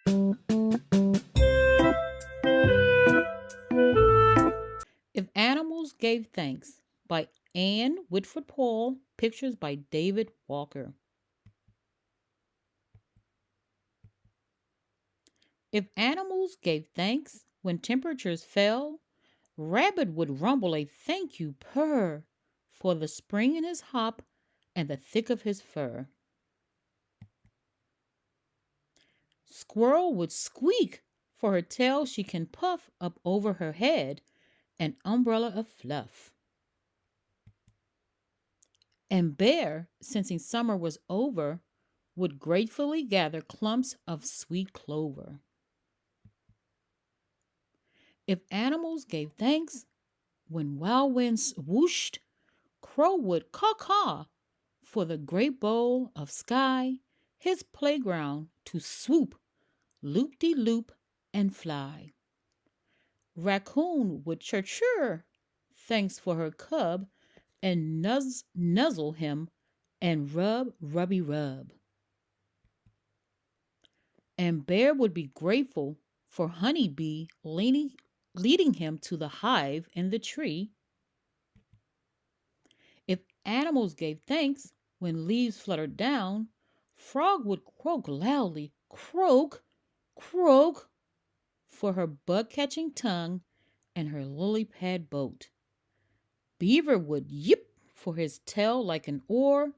If Animals Gave Thanks by Ann Whitford Paul, pictures by David Walker. If animals gave thanks when temperatures fell, Rabbit would rumble a thank you purr for the spring in his hop and the thick of his fur. Squirrel would squeak for her tail she can puff up over her head, an umbrella of fluff. And Bear, sensing summer was over, would gratefully gather clumps of sweet clover. If animals gave thanks when wild winds whooshed, Crow would caw caw for the great bowl of sky, his playground to swoop, loop de loop, and fly. Raccoon would chirr chirr, thanks for her cub, and nuzzle him and rubby rub. And Bear would be grateful for Honey Bee leading him to the hive in the tree. If animals gave thanks when leaves fluttered down, Frog would croak loudly, croak, croak, for her bug catching tongue and her lily pad boat. Beaver would yip for his tail like an oar.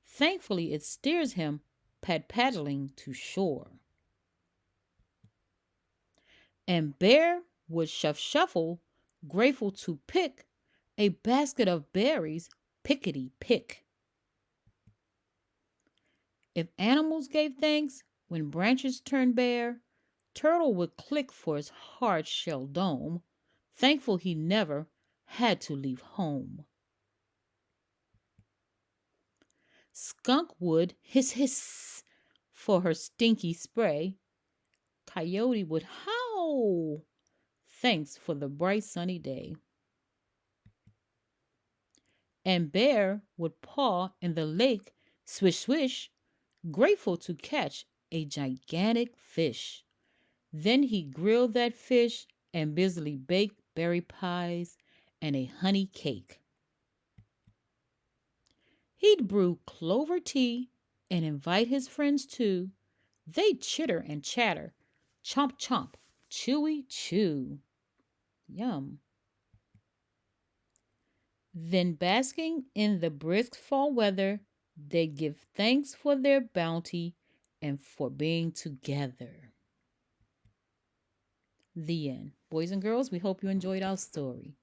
Thankfully, it steers him paddling to shore. And Bear would shuffle, grateful to pick a basket of berries, pickety pick. If animals gave thanks when branches turned bare, Turtle would click for his hard shell dome, thankful he never had to leave home. Skunk would hiss hiss for her stinky spray. Coyote would howl, thanks for the bright sunny day. And Bear would paw in the lake, swish swish, grateful to catch a gigantic fish. Then he grilled that fish and busily baked berry pies and a honey cake. He'd brew clover tea and invite his friends too. They'd chitter and chatter, chomp chomp, chewy chew. Yum. Then, basking in the brisk fall weather, they'd give thanks for their bounty and for being together. The end. Boys and girls, we hope you enjoyed our story.